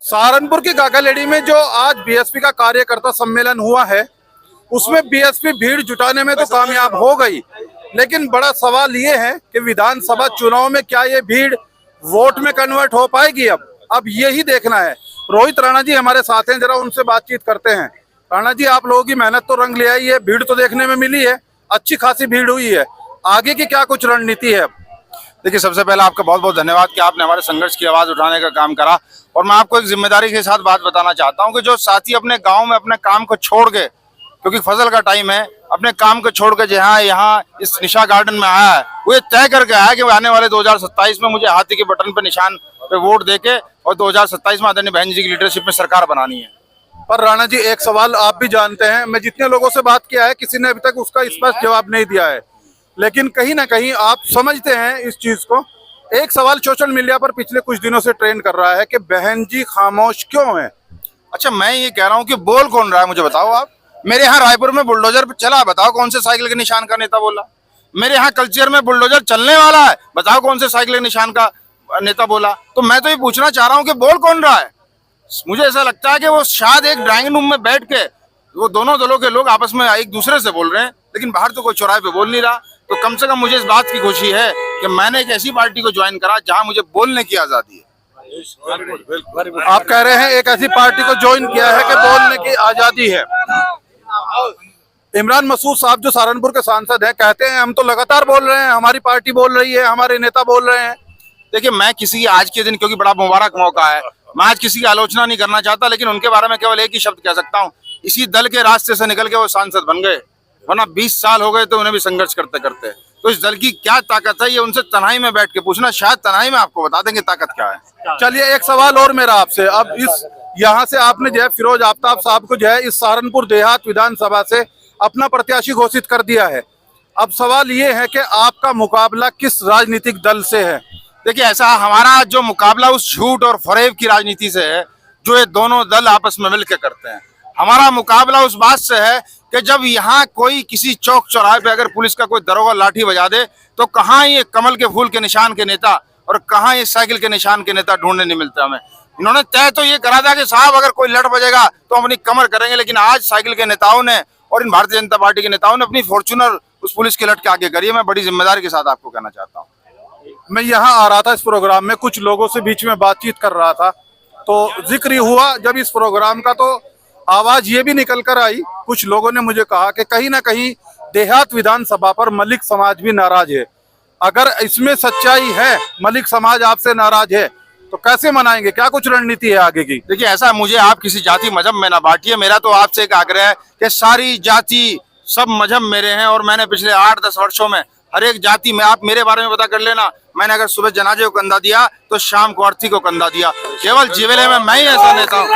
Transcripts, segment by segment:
सहारनपुर की काकालेड़ी में जो आज बीएसपी का कार्यकर्ता सम्मेलन हुआ है, उसमें बीएसपी भीड़ जुटाने में तो कामयाब हो गई, लेकिन बड़ा सवाल ये है कि विधानसभा चुनाव में क्या ये भीड़ वोट में कन्वर्ट हो पाएगी। अब यही देखना है। रोहित राणा जी हमारे साथ हैं, जरा उनसे बातचीत करते हैं। राणा जी, आप लोगों की मेहनत तो रंग ले आई है, भीड़ तो देखने में मिली है, अच्छी खासी भीड़ हुई है, आगे की क्या कुछ रणनीति है? देखिए, सबसे पहले आपका बहुत बहुत धन्यवाद कि आपने हमारे संघर्ष की आवाज उठाने का काम करा। और मैं आपको एक जिम्मेदारी के साथ बात बताना चाहता हूं कि जो साथी अपने गांव में अपने काम को छोड़ के, क्योंकि फसल का टाइम है, अपने काम को छोड़ के जहाँ यहाँ इस निशा गार्डन में आया है, वो ये तय करके आया कि आने वाले 2027 में मुझे हाथी के बटन पे निशान पे वोट देके और 2027 में आदरणीय बहन जी की लीडरशिप में सरकार बनानी है। पर राणा जी, एक सवाल आप भी जानते हैं, मैं जितने लोगों से बात किया है किसी ने अभी तक उसका स्पष्ट जवाब नहीं दिया है, लेकिन कहीं ना कहीं आप समझते हैं इस चीज को। एक सवाल सोशल मीडिया पर पिछले कुछ दिनों से ट्रेंड कर रहा है कि बहन जी खामोश क्यों हैं? अच्छा, मैं ये कह रहा हूँ कि बोल कौन रहा है, मुझे बताओ आप। मेरे यहाँ रायपुर में बुलडोजर चला, बताओ कौन से साइकिल के निशान का नेता बोला। मेरे यहाँ कल्चर में बुलडोजर चलने वाला है, बताओ कौन से साइकिल के निशान का नेता बोला। तो मैं तो ये पूछना चाह रहा हूँ कि बोल कौन रहा है। मुझे ऐसा लगता है कि वो शायद एक ड्राइंग रूम में बैठ के वो दोनों दलों के लोग आपस में एक दूसरे से बोल रहे हैं, लेकिन बाहर तो कोई चौराहे पे बोल नहीं रहा। तो कम से कम मुझे इस बात की खुशी है कि मैंने एक ऐसी पार्टी को ज्वाइन करा जहां मुझे बोलने की आजादी है। आप कह रहे हैं एक ऐसी पार्टी को ज्वाइन किया है कि बोलने की आजादी है। इमरान मसूद साहब जो सहारनपुर के सांसद हैं, कहते हैं हम तो लगातार बोल रहे हैं, हमारी पार्टी बोल रही है, हमारे नेता बोल रहे हैं। देखिए, मैं किसी आज के दिन, क्योंकि बड़ा मुबारक मौका है, मैं आज किसी की आलोचना नहीं करना चाहता, लेकिन उनके बारे में केवल एक ही शब्द कह सकता हूँ, इसी दल के रास्ते से निकल के वो सांसद बन गए, वरना 20 साल हो गए तो उन्हें भी संघर्ष करते करते। तो इस दल की क्या ताकत है, ये उनसे तन्हाई में बैठ के पूछना, शायद तन्हाई में आपको बता देंगे ताकत क्या है। चलिए, एक सवाल और मेरा आपसे। अब इस यहाँ से आपने जो है फिरोज आफ्ताब साहब को जो है इस सहारनपुर देहात विधानसभा से अपना प्रत्याशी घोषित कर दिया है। अब सवाल ये है कि आपका मुकाबला किस राजनीतिक दल से है? देखिए, ऐसा हमारा जो मुकाबला उस झूठ और फरेब की राजनीति से है जो ये दोनों दल आपस में मिलकर करते हैं। हमारा मुकाबला उस बात से है कि जब यहाँ कोई किसी चौक चौराहे पे अगर पुलिस का कोई दरोगा लाठी बजा दे, तो कहाँ ये कमल के फूल के निशान के नेता और कहाँ ये साइकिल के निशान के नेता ढूंढने नहीं मिलते हमें। इन्होंने तय तो ये करा था कि साहब अगर कोई लड़ बजेगा तो हम अपनी कमर करेंगे, लेकिन आज साइकिल के नेताओं ने और इन भारतीय जनता पार्टी के नेताओं ने अपनी फॉर्च्यूनर उस पुलिस के लट के आगे करी है। मैं बड़ी जिम्मेदारी के साथ आपको कहना चाहता हूँ। मैं यहाँ आ रहा था इस प्रोग्राम में, कुछ लोगों से बीच में बातचीत कर रहा था, तो जिक्र हुआ जब इस प्रोग्राम का, तो आवाज ये भी निकल कर आई, कुछ लोगों ने मुझे कहा कि कहीं ना कहीं देहात विधानसभा पर मलिक समाज भी नाराज है। अगर इसमें सच्चाई है, मलिक समाज आपसे नाराज है, तो कैसे मनाएंगे? क्या कुछ रणनीति है आगे की? देखिए, ऐसा मुझे आप किसी जाति मजहब में ना बांटिए। मेरा तो आपसे एक आग्रह है कि सारी जाति सब मजहब मेरे हैं, और मैंने पिछले 8-10 वर्षों में हर एक जाति में, आप मेरे बारे में पता कर लेना, मैंने अगर सुबह जनाजे को कंधा दिया तो शाम को अर्थी को कंधा दिया। केवल जिले में मैं ही ऐसा नेता हूँ।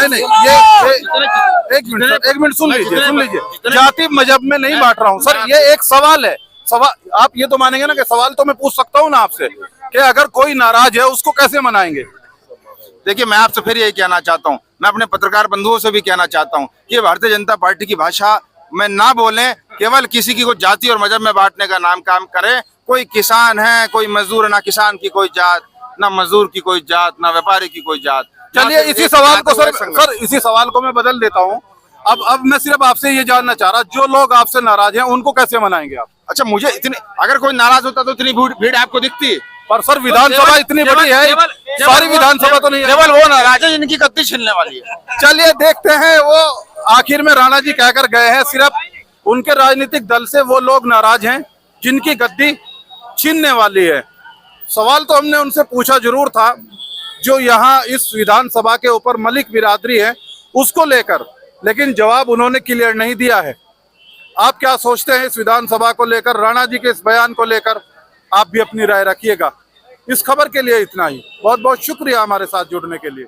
नहीं, ये एक मिनट सुन लीजिए। जाति मजहब में नहीं बांट रहा हूँ सर, ये एक सवाल है। सवाल आप ये तो मानेंगे ना कि सवाल तो मैं पूछ सकता हूँ ना आपसे कि अगर कोई नाराज है उसको कैसे मनाएंगे? देखिए, मैं आपसे फिर यही कहना चाहता हूँ, मैं अपने पत्रकार बंधुओं से भी कहना चाहता हूँ कि भारतीय जनता पार्टी की भाषा में ना बोलें, केवल किसी की कोई जाति और मजहब में बांटने का नाम काम करें। कोई किसान है, कोई मजदूर है, ना किसान की कोई जात, ना मजदूर की कोई जात, ना व्यापारी की कोई जात। चलिए, इसी सवाल को सर इसी सवाल को मैं बदल देता हूँ। अब मैं सिर्फ आपसे ये जानना चाह रहा, जो लोग आपसे नाराज हैं उनको कैसे मनाएंगे आप? अच्छा, मुझे इतनी, अगर कोई नाराज होता तो इतनी भीड़ आपको दिखती? पर सर विधानसभा इतनी बड़ी है, सारी विधानसभा तो नहीं है। केवल वो नाराज है जिनकी गद्दी छिलने वाली है। चलिए देखते हैं, वो आखिर में राणा जी कहकर गए हैं, सिर्फ उनके राजनीतिक दल से वो लोग नाराज हैं जिनकी गद्दी छीनने वाली है। सवाल तो हमने उनसे पूछा जरूर था, जो यहाँ इस विधानसभा के ऊपर मलिक बिरादरी है उसको लेकर, लेकिन जवाब उन्होंने क्लियर नहीं दिया है। आप क्या सोचते हैं इस विधानसभा को लेकर, राणा जी के इस बयान को लेकर? आप भी अपनी राय रखिएगा। इस खबर के लिए इतना ही। बहुत बहुत शुक्रिया हमारे साथ जुड़ने के लिए।